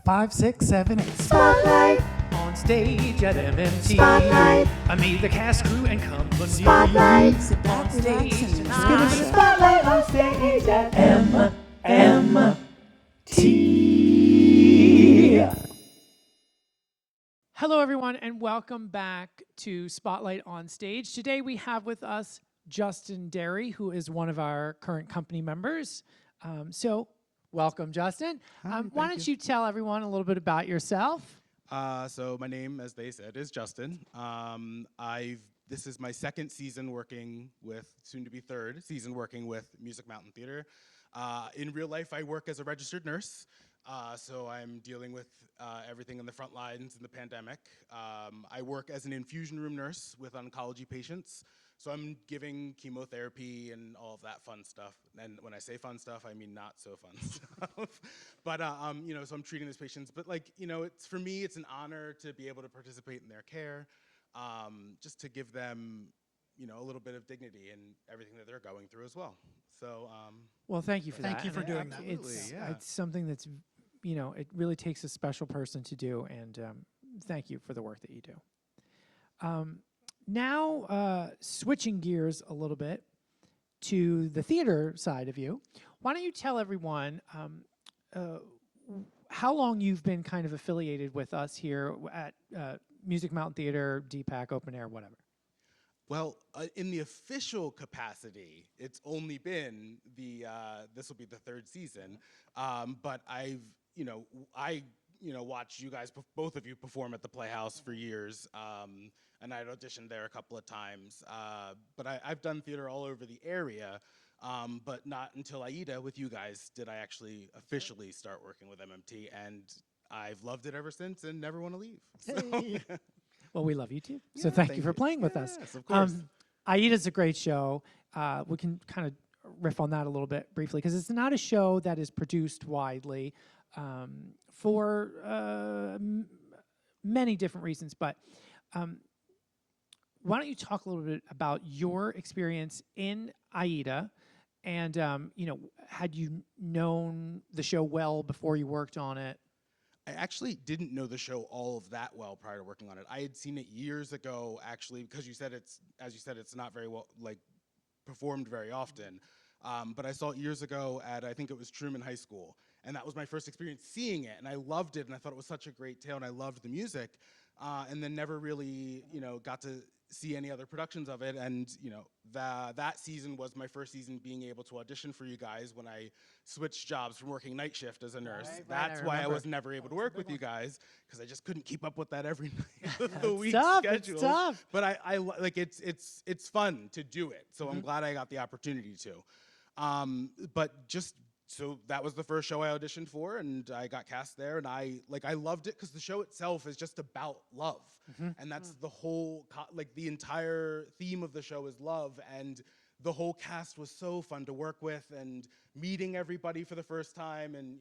5, 6, 7, 8. Spotlight. On stage at MMT. Spotlight. I meet the cast, crew, and company. Spotlight. Sit back, On stage relax, and tonight. give it a Spotlight on stage at MMT. Hello, everyone, and welcome back to Spotlight on Stage. Today we have with us Justin Derry, who is one of our current company members. So welcome, Justin. Why don't you tell everyone a little bit about yourself? So my name, as they said, is Justin. This is my second season working with, soon to be third season working with Music Mountain Theater. In real life, I work as a registered nurse. So I'm dealing with everything in the front lines in the pandemic. I work as an infusion room nurse with oncology patients. So I'm giving chemotherapy and all of that fun stuff. And when I say fun stuff, I mean not so fun stuff. But so I'm treating these patients. But it's for me, it's an honor to be able to participate in their care, just to give them, a little bit of dignity in everything that they're going through as well. So. Well, thank you for that. Thank you for doing that. It's something that's, it really takes a special person to do, and thank you for the work that you do. Now, switching gears a little bit to the theater side of you, why don't you tell everyone how long you've been kind of affiliated with us here at Music Mountain Theater, DPAC, Open Air, whatever? Well, in the official capacity, it's only been this will be the third season, but I watched you guys, both of you, perform at the Playhouse for years, and I'd auditioned there a couple of times. But I've done theater all over the area, but not until Aida with you guys did I actually officially start working with MMT, and I've loved it ever since and never want to leave. Hey. So. Well, we love you too. So thank you for playing with us. Yes, of course. Aida's a great show. We can kind of riff on that a little bit briefly, because it's not a show that is produced widely for many different reasons. But why don't you talk a little bit about your experience in Aida, and had you known the show well before you worked on it? I actually didn't know the show all of that well prior to working on it. I had seen it years ago, actually, because as you said, it's not very well performed very often. But I saw it years ago at, I think it was Truman High School, and that was my first experience seeing it, and I loved it, and I thought it was such a great tale, and I loved the music, and then never really, got to see any other productions of it, and that season was my first season being able to audition for you guys when I switched jobs from working night shift as a nurse. That's why I was never able to work with you guys, because I just couldn't keep up with that every night of the week schedule. It's tough. But I like it's fun to do it, so I'm glad I got the opportunity to. So that was the first show I auditioned for, and I got cast there, and I loved it because the show itself is just about love, and that's the whole the entire theme of the show is love, and the whole cast was so fun to work with, and meeting everybody for the first time, and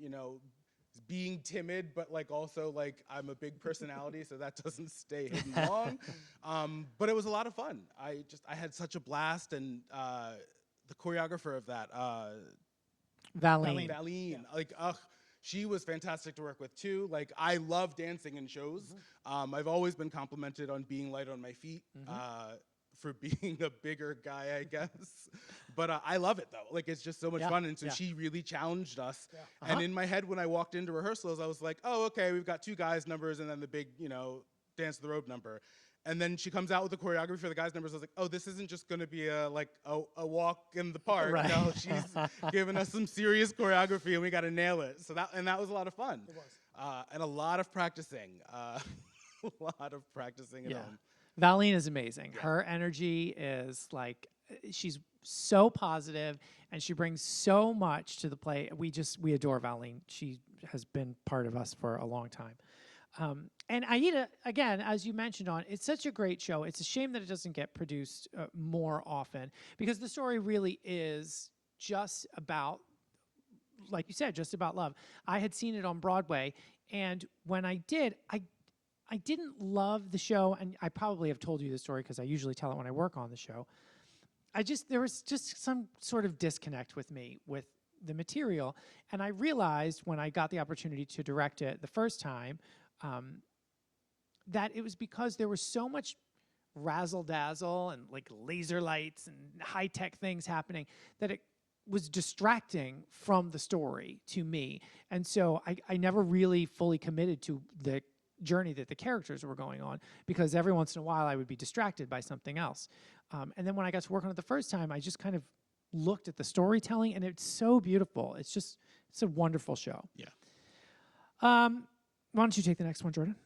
being timid, but also I'm a big personality, so that doesn't stay hidden long. But it was a lot of fun. I had such a blast, and the choreographer of that. Valine. She was fantastic to work with too. I love dancing in shows. I've always been complimented on being light on my feet, for being a bigger guy, I guess. But I love it though. It's just so much fun, and so she really challenged us. Yeah. And in my head, when I walked into rehearsals, I was like, oh, okay, we've got two guys' numbers and then the big, dance the robe number. And then she comes out with the choreography for the guys' numbers. I was like, oh, this isn't just going to be a walk in the park. Right. No, she's giving us some serious choreography, and we got to nail it. So that was a lot of fun. It was. And a lot of practicing. A lot of practicing at home. Valine is amazing. Yeah. Her energy is she's so positive, and she brings so much to the play. We adore Valine. She has been part of us for a long time. And Aida, again, as you mentioned it's such a great show. It's a shame that it doesn't get produced more often, because the story really is just about, like you said, just about love. I had seen it on Broadway, and when I did, I didn't love the show, and I probably have told you this story because I usually tell it when I work on the show. There was just some sort of disconnect with me with the material. And I realized when I got the opportunity to direct it the first time, that it was because there was so much razzle dazzle and like laser lights and high tech things happening that it was distracting from the story to me. And so I never really fully committed to the journey that the characters were going on, because every once in a while I would be distracted by something else. And then when I got to work on it the first time, I just kind of looked at the storytelling, and it's so beautiful. It's a wonderful show. Yeah. Why don't you take the next one, Jordan?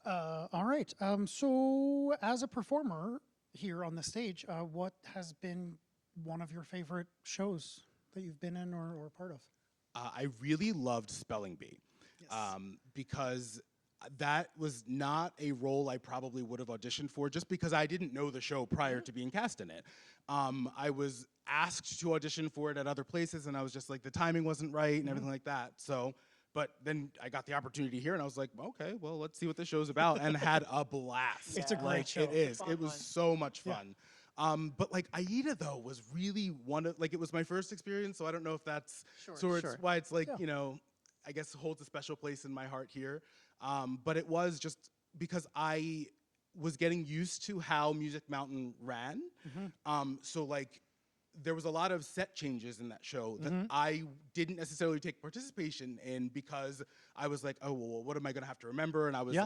All right. So as a performer here on the stage, what has been one of your favorite shows that you've been in or part of? I really loved Spelling Bee, because that was not a role I probably would have auditioned for, just because I didn't know the show prior to being cast in it. I was asked to audition for it at other places, and I was just like, the timing wasn't right and everything like that. So, but then I got the opportunity here, and I was like, okay, well, let's see what this show's about, and had a blast. It's a great show. It is. Fun It was one. so much fun. But like Aida though was really it was my first experience, so I don't know if that's why it's like, you know, I guess holds a special place in my heart here. But it was just because I was getting used to how Music Mountain ran. So like there was a lot of set changes in that show that I didn't necessarily take participation in, because I was like, oh, well, what am I gonna have to remember? And I was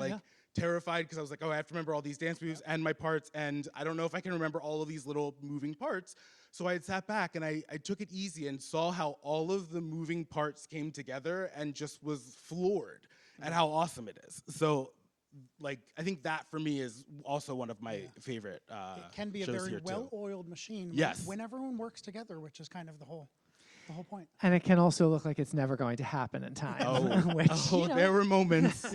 terrified, because I was like, oh, I have to remember all these dance moves and my parts, and I don't know if I can remember all of these little moving parts. So I had sat back and I took it easy and saw how all of the moving parts came together, and just was floored at how awesome it is. So like, I think that for me is also one of my favorite It can be a shows very here, too. well-oiled machine Yes. when everyone works together, which is kind of the whole point. And it can also look like it's never going to happen in time. Which, you know, There were moments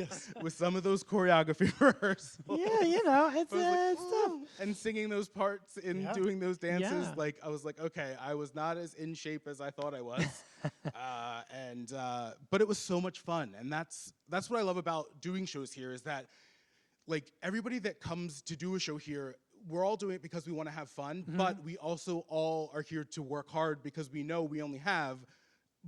with some of those choreography rehearsals. yeah, you know, it's, I was like, it's tough. "Ooh," and singing those parts and Yeah. doing those dances, Yeah. like I was like, okay, I was not as in shape as I thought I was, but it was so much fun, and that's what I love about doing shows here, is that like everybody that comes to do a show here, we're all doing it because we want to have fun, but we also all are here to work hard, because we know we only have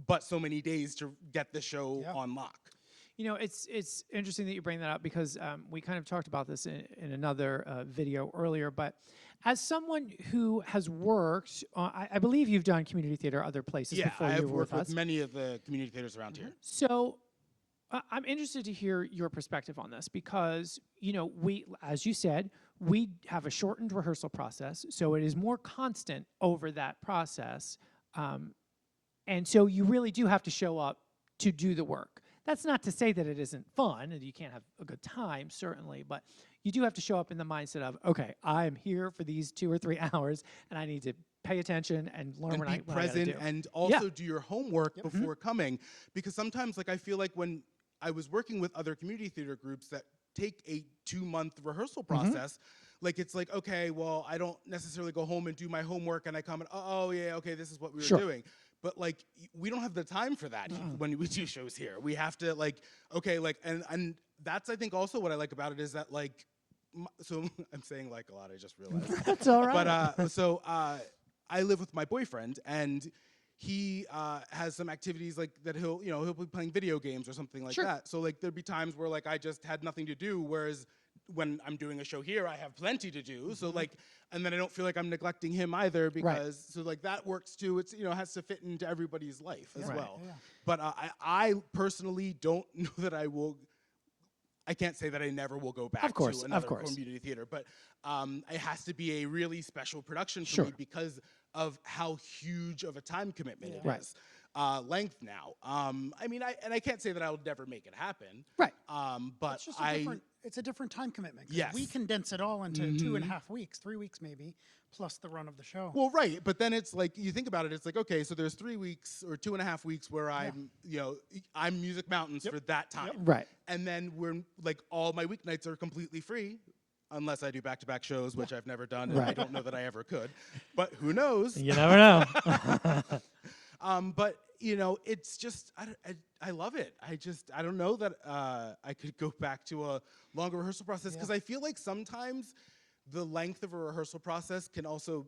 but so many days to get the show on lock. You know, it's interesting that you bring that up, because we kind of talked about this in another video earlier. But as someone who has worked, I believe you've done community theater other places before I you have were worked with with us. many of the community theaters around here. So I'm interested to hear your perspective on this, because, you know, we, as you said, we have a shortened rehearsal process, so it is more constant over that process. And so you really do have to show up to do the work. That's not to say that it isn't fun and you can't have a good time, certainly, but you do have to show up in the mindset of, okay, I'm here for these 2 or 3 hours, and I need to pay attention and learn And what be I gotta present, do. and also do your homework before coming, because sometimes, like, I feel like when I was working with other community theater groups that take a 2-month rehearsal process, like, it's like, okay, well, I don't necessarily go home and do my homework, and I come and, oh yeah, okay, this is what we were doing. But like, we don't have the time for that when we do shows here. We have to, like, okay, like, and that's, I think, also what I like about it, is that, like, so I'm saying like a lot, I just realized. That's all right. But I live with my boyfriend, and he has some activities like that he'll be playing video games or something like that. So like there'd be times where like I just had nothing to do, whereas when I'm doing a show here, I have plenty to do. So like, and then I don't feel like I'm neglecting him either, because so like that works too. It's, has to fit into everybody's life as well. Yeah. But I personally don't know that I can't say that I never will go back to another community theater, but it has to be a really special production for me, because of how huge of a time commitment it is. Length now. I mean, I can't say that I will never make it happen. Right. But It's just it's a different time commitment. 'Cause Yes. we condense it all into 2.5 weeks, 3 weeks maybe, plus the run of the show. Well, right, but then it's like, you think about it, it's like, okay, so there's 3 weeks or 2.5 weeks where I'm, I'm Music Mountains for that time. Right. And then we're like, all my weeknights are completely free, unless I do back-to-back shows, which I've never done, and I don't know that I ever could. But who knows? You never know. But it's just, I love it. I don't know that I could go back to a longer rehearsal process, because I feel like sometimes the length of a rehearsal process can also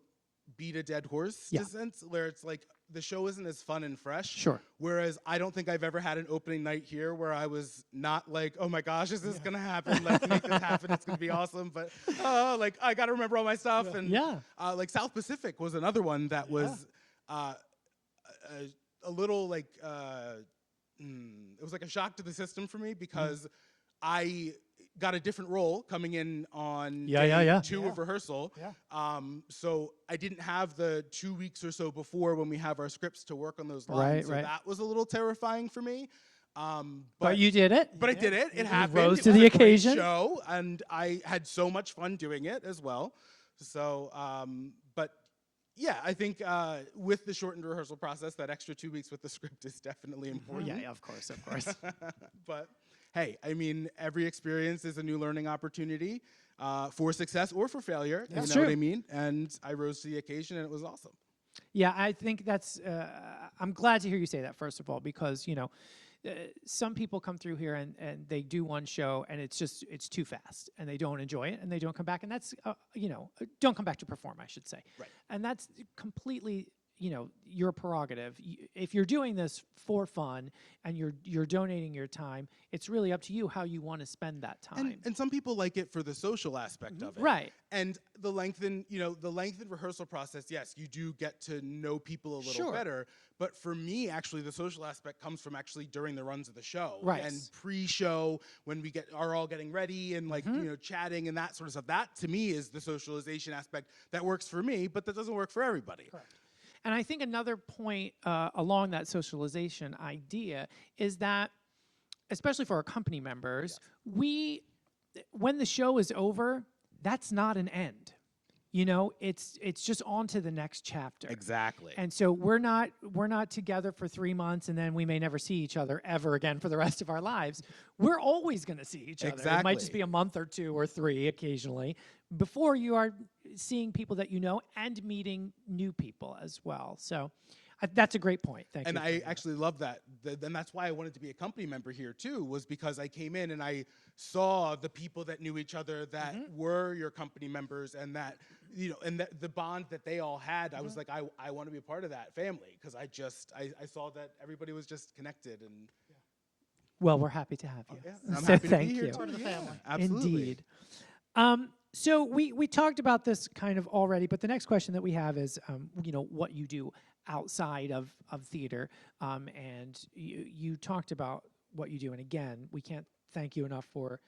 beat a dead horse, in a sense, where it's like the show isn't as fun and fresh. Sure. Whereas I don't think I've ever had an opening night here where I was not like, oh my gosh, is this gonna happen? Let's make this happen. It's gonna be awesome. But like I gotta remember all my stuff. And Yeah. like South Pacific was another one that was a little like it was like a shock to the system for me because I got a different role coming in on day 2 of rehearsal. Yeah. So I didn't have the 2 weeks or so before when we have our scripts to work on those lines. So that was a little terrifying for me. But you did it. But I did it. It happened. Rose It to was the a great occasion. show, and I had so much fun doing it as well. So, but yeah, I think with the shortened rehearsal process, that extra 2 weeks with the script is definitely important. Yeah, of course, of course. But hey, I mean, every experience is a new learning opportunity for success or for failure. That's you know what true. I mean? And I rose to the occasion, and it was awesome. Yeah, I think that's. I'm glad to hear you say that. First of all, because some people come through here and they do one show and it's too fast and they don't enjoy it and they don't come back, and that's don't come back to perform, I should say. Right. And that's completely your prerogative. If you're doing this for fun and you're donating your time, it's really up to you how you want to spend that time. And some people like it for the social aspect of it. Right. And the lengthened rehearsal process, yes, you do get to know people a little better. But for me, actually, the social aspect comes from actually during the runs of the show. Right. And pre-show, when we are all getting ready and chatting and that sort of stuff. That, to me, is the socialization aspect that works for me, but that doesn't work for everybody. Correct. And I think another point along that socialization idea is that, especially for our company members, when the show is over, that's not an end. It's just on to the next chapter. Exactly. And so we're not together for 3 months and then we may never see each other ever again for the rest of our lives. We're always going to see each other. It might just be a month or 2 or 3 occasionally before you are seeing people that you know and meeting new people as well. So that's a great point. Thank you. And I actually love that. And that's why I wanted to be a company member here too, was because I came in and I saw the people that knew each other that were your company members, and that, and the bond that they all had. I was like, I want to be a part of that family, because I saw that everybody was just connected. And well, we're happy to have you. yeah, I'm So happy to thank be here you. too. Part of the family. Absolutely. Indeed. So we talked about this kind of already, but the next question that we have is, what you do outside of theater, and you talked about what you do, and again, we can't thank you enough for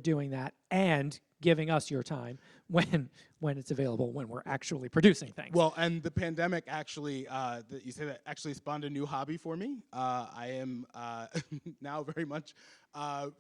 doing that and giving us your time when it's available, when we're actually producing things. Well, and the pandemic actually, that you say that, actually spawned a new hobby for me. I am now very much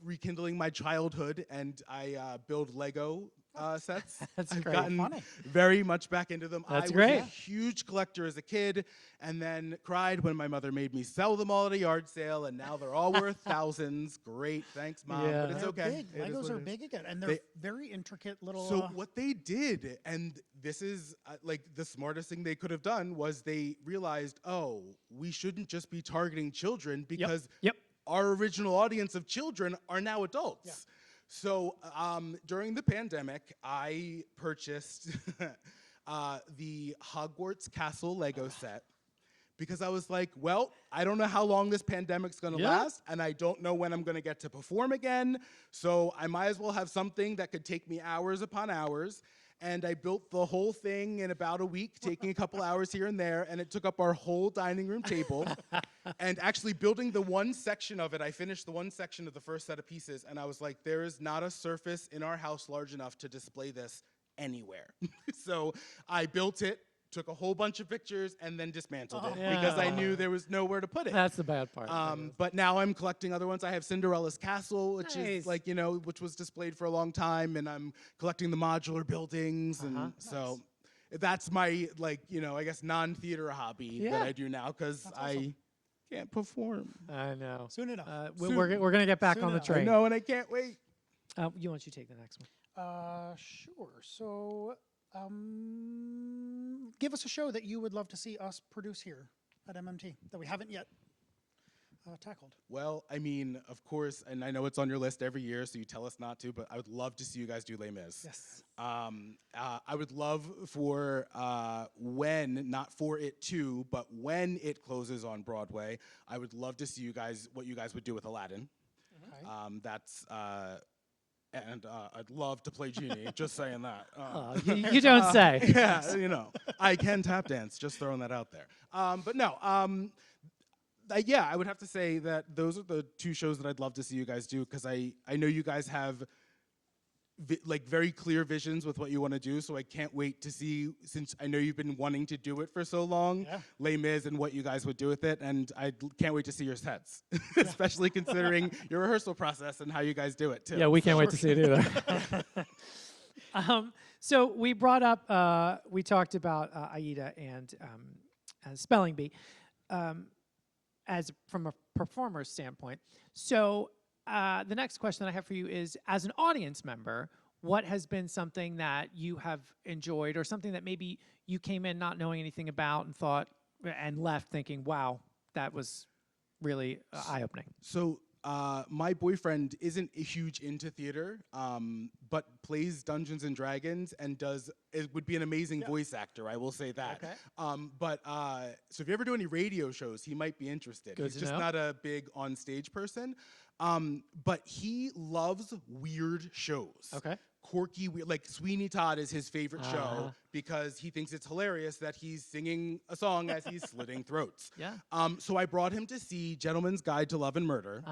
rekindling my childhood, and I build Lego sets. That's I've great. gotten Funny. very much back into them. That's I was great. a huge collector as a kid, and then cried when my mother made me sell them all at a yard sale, and now they're all worth thousands. Great, thanks, Mom. Yeah. But it's They're okay. big. It is Legos what are it is. big again, and they're very intricate little. So what they did, and this is like the smartest thing they could have done, was they realized, oh, we shouldn't just be targeting children, because Yep. our original audience of children are now adults. So during the pandemic, I purchased the Hogwarts Castle Lego set, because I was like, well, I don't know how long this pandemic's gonna last, and I don't know when I'm gonna get to perform again, so I might as well have something that could take me hours upon hours. And I built the whole thing in about a week, taking a couple hours here and there, and it took up our whole dining room table. And actually building the one section of it, I finished the one section of the first set of pieces, and I was like, there is not a surface in our house large enough to display this anywhere. So I built it, took a whole bunch of pictures, and then dismantled it, because I knew there was nowhere to put it. That's the bad part. But now I'm collecting other ones. I have Cinderella's Castle, which Nice. is like, which was displayed for a long time, and I'm collecting the modular buildings, and so that's my, I guess non-theater hobby that I do now, because I can't perform. I know. Soon enough. We're going to get back Soon on the enough. train. No, and I can't wait. You want you take the next one? Sure. So, give us a show that you would love to see us produce here at MMT that we haven't yet. tackled? Well, I mean, of course, and I know it's on your list every year, so you tell us not to, but I would love to see you guys do Les Mis. Yes. I would love for when, not for it to, but when it closes on Broadway, I would love to see what you guys would do with Aladdin. Okay. And I'd love to play Genie, just saying that. You don't say. Yeah, I can tap dance, just throwing that out there. But no, yeah, I would have to say that those are the two shows that I'd love to see you guys do, because I know you guys have very clear visions with what you want to do, so I can't wait to see, since I know you've been wanting to do it for so long, Les Mis and what you guys would do with it, and I can't wait to see your sets, especially considering your rehearsal process and how you guys do it too. Yeah, we can't wait to see it either. So we brought up, we talked about Aida and Spelling Bee as from a performer's standpoint. So the next question that I have for you is, as an audience member, what has been something that you have enjoyed, or something that maybe you came in not knowing anything about and thought and left thinking, wow, that was really eye-opening? So my boyfriend isn't huge into theater, but plays Dungeons and Dragons and would be an amazing voice actor. I will say that. Okay. So if you ever do any radio shows, he might be interested. Good He's to just know. not a big on stage person. But he loves weird shows. Okay. Quirky, like Sweeney Todd is his favorite show because he thinks it's hilarious that he's singing a song as he's slitting throats. Yeah. So I brought him to see Gentleman's Guide to Love and Murder.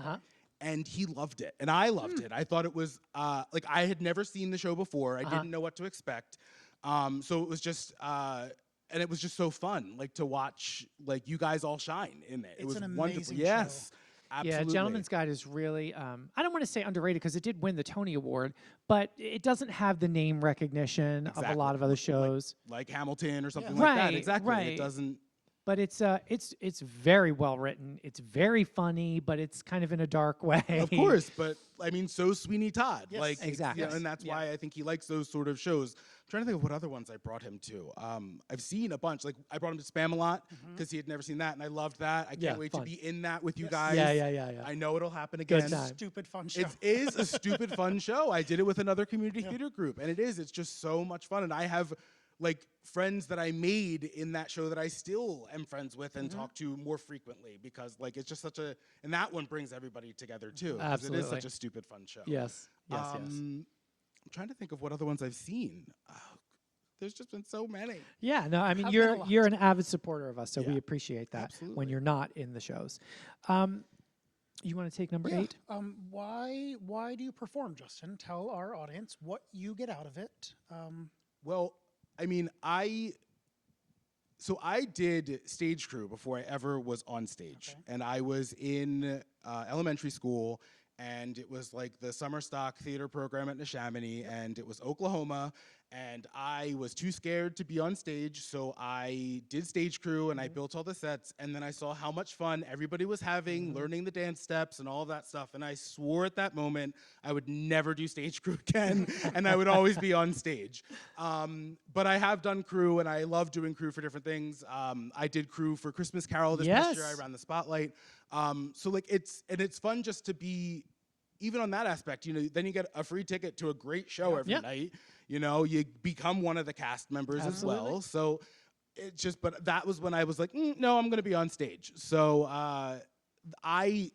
And he loved it, and I loved it. I thought it was I had never seen the show before. I didn't know what to expect. So it was just and it was just so fun, to watch you guys all shine in it. It was an wonderful. amazing Yes. show. Absolutely. Yeah, Gentleman's Guide is really, I don't want to say underrated because it did win the Tony Award, but it doesn't have the name recognition of a lot of other shows. Like Hamilton or something Yeah. like that. Right, Exactly. right. It doesn't. But it's very well written. It's very funny, but it's kind of in a dark way. Of course, but I mean, so Sweeney Todd. Yes. Exactly. And that's why I think he likes those sort of shows. I'm trying to think of what other ones I brought him to. I've seen a bunch. I brought him to Spam-A-Lot because he had never seen that, and I loved that. I can't wait fun. to be in that with you Yes. guys. Yeah. I know it'll happen Good again. time. Stupid fun show. It is a stupid fun show. I did it with another community theater group, and it's just so much fun. And I have friends that I made in that show that I still am friends with and talk to more frequently, because it's just such and that one brings everybody together too. 'Cause Absolutely. it is such a stupid fun show. Yes. I'm trying to think of what other ones I've seen. There's just been so many. Yeah, no, I mean, Have been a lot. you're an avid supporter of us, so we Yeah, appreciate that when absolutely. you're not in the shows. You want to take number 8? Why do you perform, Justin? Tell our audience what you get out of it. Well, I mean, I did stage crew before I ever was on stage. Okay. And I was in elementary school, and it was the summer stock theater program at Neshaminy, and it was Oklahoma, and I was too scared to be on stage, so I did stage crew, and I built all the sets, and then I saw how much fun everybody was having, learning the dance steps and all of that stuff, and I swore at that moment I would never do stage crew again, and I would always be on stage. But I have done crew, and I love doing crew for different things. I did crew for Christmas Carol this past year. I Yes. ran the spotlight. So it's fun just to be, even on that aspect, then you get a free ticket to a great show every Yeah. night. You become one of the cast members as well. So but that was when I was like, no, I'm going to be on stage. So what I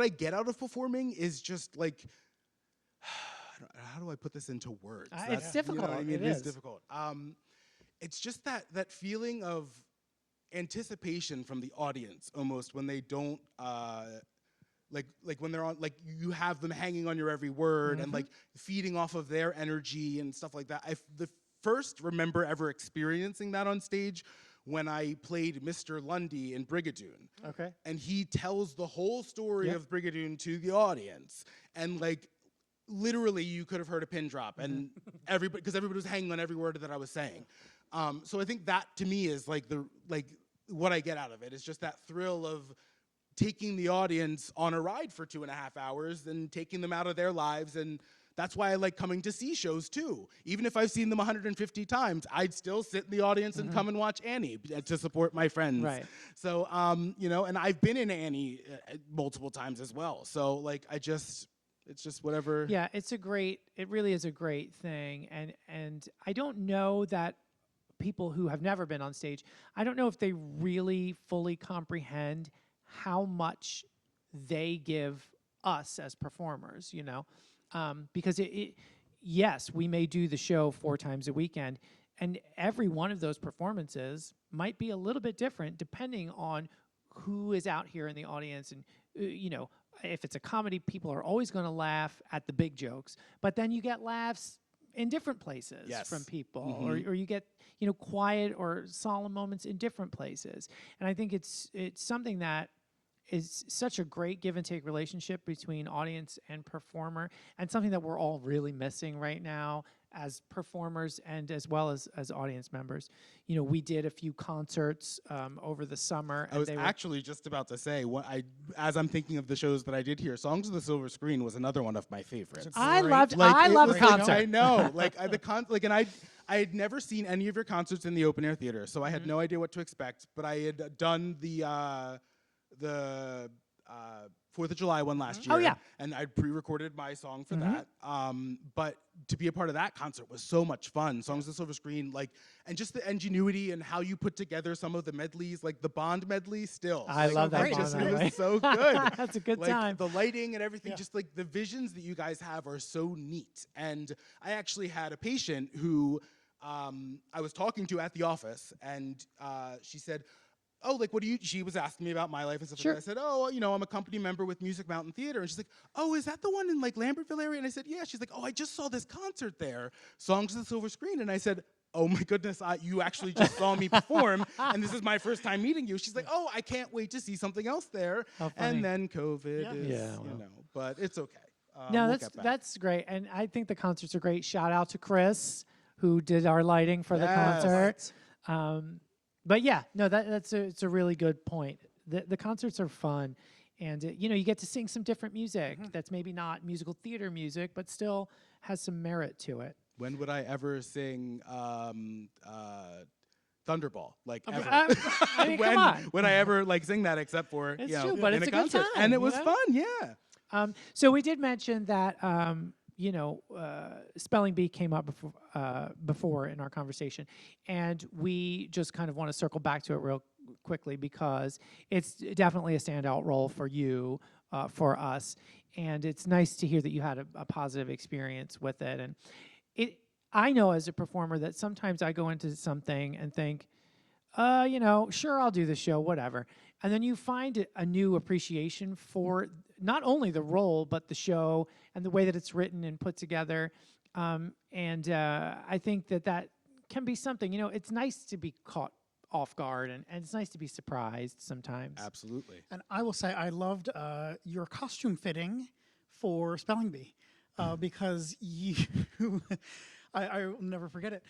get out of performing is just how do I put this into words? It's You know what I difficult. mean? It It is is. difficult. It's just that feeling of anticipation from the audience almost when they don't when they're on, you have them hanging on your every word and feeding off of their energy and stuff like that. The first remember ever experiencing that on stage when I played Mr. Lundy in Brigadoon. Okay. And he tells the whole story Yep. of Brigadoon to the audience, and literally you could have heard a pin drop, and everybody was hanging on every word that I was saying. So I think that to me is what I get out of it is just that thrill of taking the audience on a ride for 2.5 hours and taking them out of their lives and that's why I like coming to see shows too. Even if I've seen them 150 times, I'd still sit in the audience and come and watch Annie to support my friends. Right. So, you know, and I've been in Annie multiple times as well. So, like, it's just whatever. Yeah, it really is a great thing. And I don't know that people who have never been on stage, I don't know if they really fully comprehend how much they give us as performers, you know? Because yes, we may do the show 4 times a weekend, and every one of those performances might be a little bit different depending on who is out here in the audience. And, you know, if it's a comedy, people are always going to laugh at the big jokes, but then you get laughs in different places Yes. from people, or you get, you know, quiet or solemn moments in different places. And I think it's something that is such a great give and take relationship between audience and performer, and something that we're all really missing right now as performers and as well as audience members. You know, we did a few concerts over the summer. I was actually just about to say, as I'm thinking of the shows that I did here, Songs of the Silver Screen was another one of my favorites. I Great. loved Like, I it love was- concert. I know, like and I had never seen any of your concerts in the open air theater, so I had no idea what to expect. But I had done the 4th of July one last year. Oh, yeah. And I'd pre-recorded my song for that. But to be a part of that concert was so much fun. Songs of the Silver Screen, like, and just the ingenuity and how you put together some of the medleys, like the Bond medley still. I Like, love that it Bond just- medley. It was so good. That's a good Like, time. the lighting and everything, Yeah. just like the visions that you guys have are so neat. And I actually had a patient who I was talking to at the office, and she said, oh, like, what do you, she was asking me about my life and stuff Sure. like that. I said, oh, you know, I'm a company member with Music Mountain Theater. And she's like, oh, is that the one in, like, Lambertville area? And I said, yeah. She's like, oh, I just saw this concert there, Songs of the Silver Screen. And I said, oh, my goodness, you actually just saw me perform, and this is my first time meeting you. She's like, oh, I can't wait to see something else there. How funny. And then COVID Yeah. is, Yeah, you well. know, but it's okay. No, we'll get back. that's great, and I think the concerts are great. Shout out to Chris, who did our lighting for the Yes. concert. But yeah, no, it's a really good point. The concerts are fun, and you know, you get to sing some different music that's maybe not musical theater music, but still has some merit to it. When would I ever sing Thunderball? Like, ever? I mean, come on. Would I ever like sing that except for It's you know, true, but in it's a a good concert? time, And it you was know? fun, yeah. So we did mention that you know, spelling bee came up before in our conversation, and we just kind of want to circle back to it real quickly because it's definitely a standout role for you, for us, and it's nice to hear that you had a positive experience with it. And I know as a performer that sometimes I go into something and think, you know, sure, I'll do the show, whatever. And then you find a new appreciation for not only the role, but the show and the way that it's written and put together. And I think that can be something, you know, it's nice to be caught off guard, and it's nice to be surprised sometimes. Absolutely. And I will say I loved your costume fitting for Spelling Bee because you, I'll never forget it.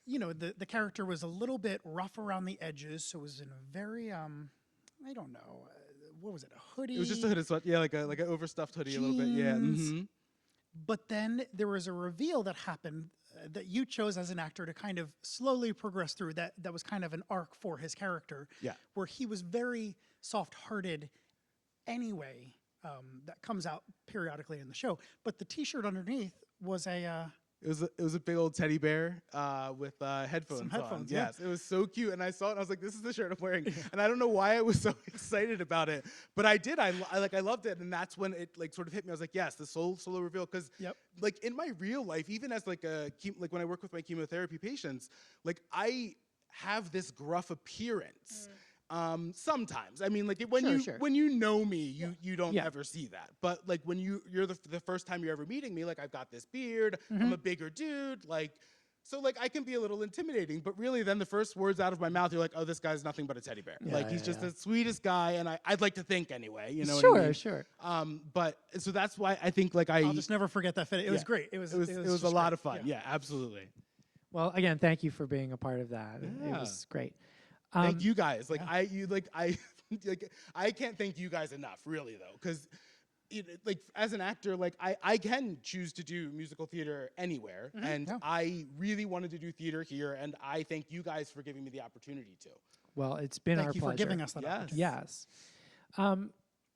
You know, the character was a little bit rough around the edges, so it was in a very, I don't know, what was it, a hoodie? It was just a hooded sweat, yeah, like an overstuffed hoodie a little bit, yeah. Jeans. But then there was a reveal that happened that you chose as an actor to kind of slowly progress through. That was kind of an arc for his character. Yeah. Where he was very soft-hearted anyway. That comes out periodically in the show. But the T-shirt underneath was It was a big old teddy bear with headphones on. headphones, yeah. Yes, it was so cute, and I saw it, and I was like, "This is the shirt I'm wearing." And I don't know why I was so excited about it, but I did. I loved it, and that's when it like sort of hit me. I was like, "Yes, the solo reveal." Because Yep. like in my real life, even as like like when I work with my chemotherapy patients, like I have this gruff appearance. Sometimes, I mean, like when you know me, you don't Yeah. ever see that. But like when you're the first time you're ever meeting me, like I've got this beard, I'm a bigger dude, like so like I can be a little intimidating. But really, then the first words out of my mouth, you're like, oh, this guy's nothing but a teddy bear. Like he's just the sweetest guy, and I'd like to think anyway. You know what I mean? Sure. But so that's why I think like I'll just never forget that fit. It was great. It was a just lot great. of fun. Yeah, absolutely. Well, again, thank you for being a part of that. It Yeah. was great. Thank you guys. Like I can't thank you guys enough, really though, because like as an actor, like I can choose to do musical theater anywhere, and Yeah. I really wanted to do theater here, and I thank you guys for giving me the opportunity to. Well, it's been our Thank you pleasure. for giving us that Yes. opportunity. Yes.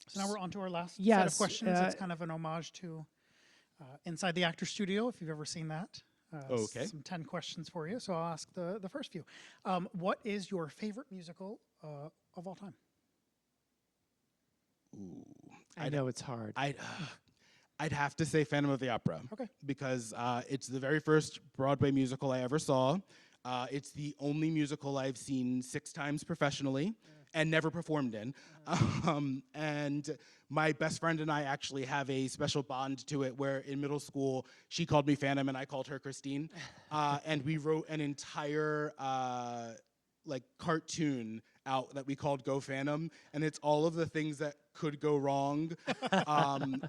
So now we're on to our last set of Yes, questions. It's kind of an homage to Inside the Actor Studio, if you've ever seen that. Okay. Some 10 questions for you, so I'll ask the first few. What is your favorite musical of all time? Ooh, I know it's hard. I'd have to say Phantom of the Opera. Okay. Because it's the very first Broadway musical I ever saw. It's the only musical I've seen 6 times professionally and never performed in. And my best friend and I actually have a special bond to it where in middle school, she called me Phantom and I called her Christine. And we wrote an entire like cartoon out that we called Go Phantom, and it's all of the things that could go wrong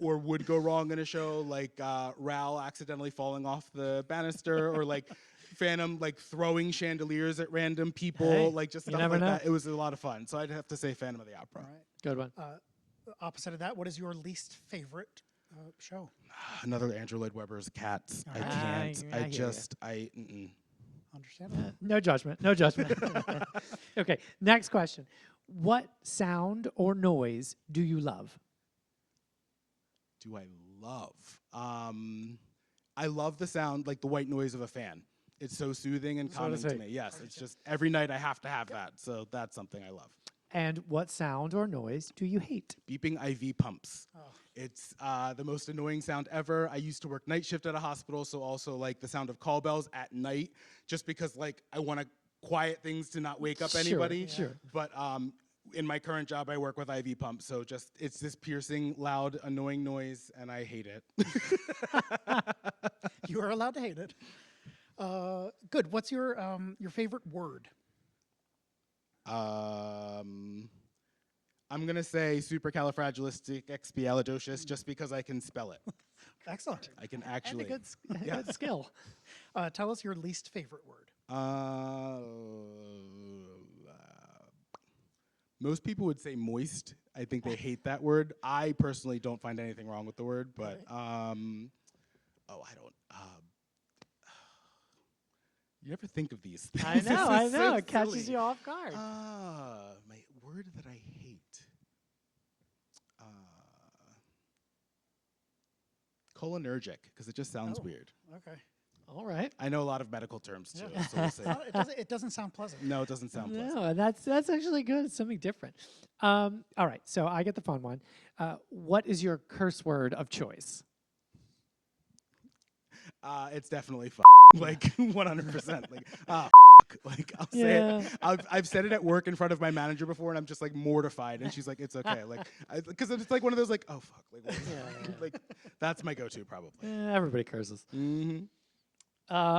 or would go wrong in a show, like Ral accidentally falling off the banister, or like Phantom like throwing chandeliers at random people, Hey, like just you stuff never like know. that. It was a lot of fun, so I'd have to say Phantom of the Opera. All right. Good one. Opposite of that, what is your least favorite show? Another Andrew Lloyd Webber's Cats. I right. can't. I I hear ya. just I. Mm-mm. Understandable. No judgment. No judgment. Okay. Next question. What sound or noise do you love? Do I love? I love the sound, like the white noise of a fan. It's so soothing and So to calming to say. me. Yes, it's just every night I have to have that. So that's something I love. And what sound or noise do you hate? Beeping IV pumps. Oh. It's the most annoying sound ever. I used to work night shift at a hospital, so also like the sound of call bells at night, just because like I want to quiet things to not wake up Sure, anybody. sure. But in my current job, I work with IV pumps, so just it's this piercing, loud, annoying noise, and I hate it. You are allowed to hate it. Good. What's your favorite word? I'm gonna say supercalifragilisticexpialidocious just because I can spell it. Excellent. I can And actually. a good skill. Tell us your least favorite word. Most people would say moist. I think they hate that word. I personally don't find anything wrong with the word, but I don't. You never think of these things. I know. I This is know. so It catches silly. you off guard. My word that I hate. Cholinergic, because it just sounds Oh. weird. Okay. All right. I know a lot of medical terms too, Yeah. so we'll say. It doesn't sound pleasant. No, it doesn't sound pleasant. No, that's actually good. It's something different. All right. So I get the fun one. What is your curse word of choice? It's definitely like 100%. Like like I'll say Yeah. it. I've said it at work in front of my manager before, and I'm just like mortified, and she's like, "It's okay," like because it's like one of those like, "Oh fuck," like, like that's my go-to probably. Everybody curses. Mm-hmm.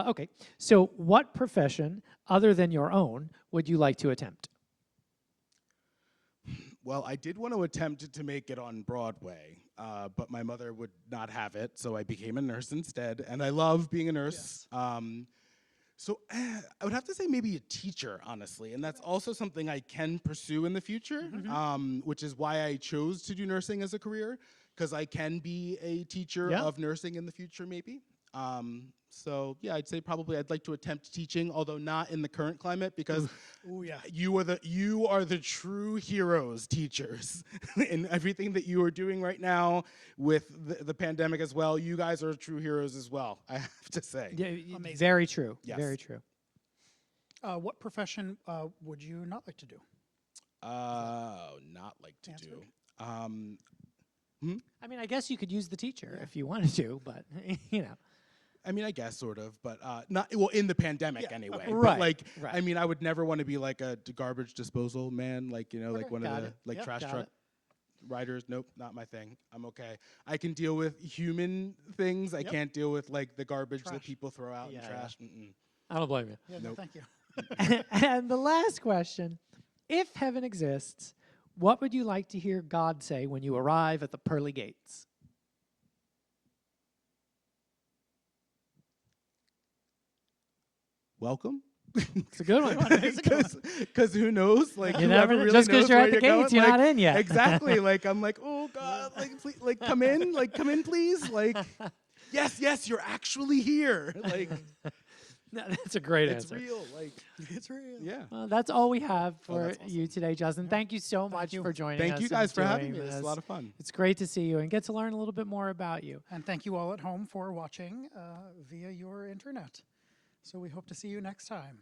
Okay. So what profession other than your own would you like to attempt? Well, I did want to attempt to make it on Broadway, but my mother would not have it, so I became a nurse instead, and I love being a nurse. So I would have to say maybe a teacher, honestly, and that's also something I can pursue in the future, which is why I chose to do nursing as a career, because I can be a teacher Yeah. of nursing in the future, maybe. So yeah, I'd say probably I'd like to attempt teaching, although not in the current climate, because Oh yeah. you are the true heroes, teachers, in everything that you are doing right now with the pandemic as well. You guys are true heroes as well, I have to say. Yeah, Amazing. very true. Yes. Very true. What profession would you not like to do? Not like to Answer. do. I mean, I guess you could use the teacher if you wanted to, but you know. I mean, I guess sort of, but not well in the pandemic Yeah, anyway. okay. But Right, like, right. I mean, I would never want to be like a garbage disposal man, like like Okay, one of got the it. like Yep, trash got truck it. riders. Nope, not my thing. I'm okay. I can deal with human things. I Yep. can't deal with like the garbage that Trash. people throw out Yeah, in yeah. trash. Mm-mm. I don't blame you. Yeah, no, Nope. thank you. And the last question, if heaven exists, what would you like to hear God say when you arrive at the pearly gates? Welcome It's a good one. Because who knows? Like You whoever never know. really Just 'cause knows you're where at the going, gates, you're not like, in yet. Exactly. Like I'm like, oh God, like please, like come in, please. Like, yes, you're actually here. Like No, that's a great it's answer. real. Like It's real. yeah. Well, that's all we have for that's awesome. you today, Justin. Thank you so much you. for joining us. Thank you and guys for having doing me. It's this. a lot of fun. It's great to see you and get to learn a little bit more about you. And thank you all at home for watching via your internet. So we hope to see you next time.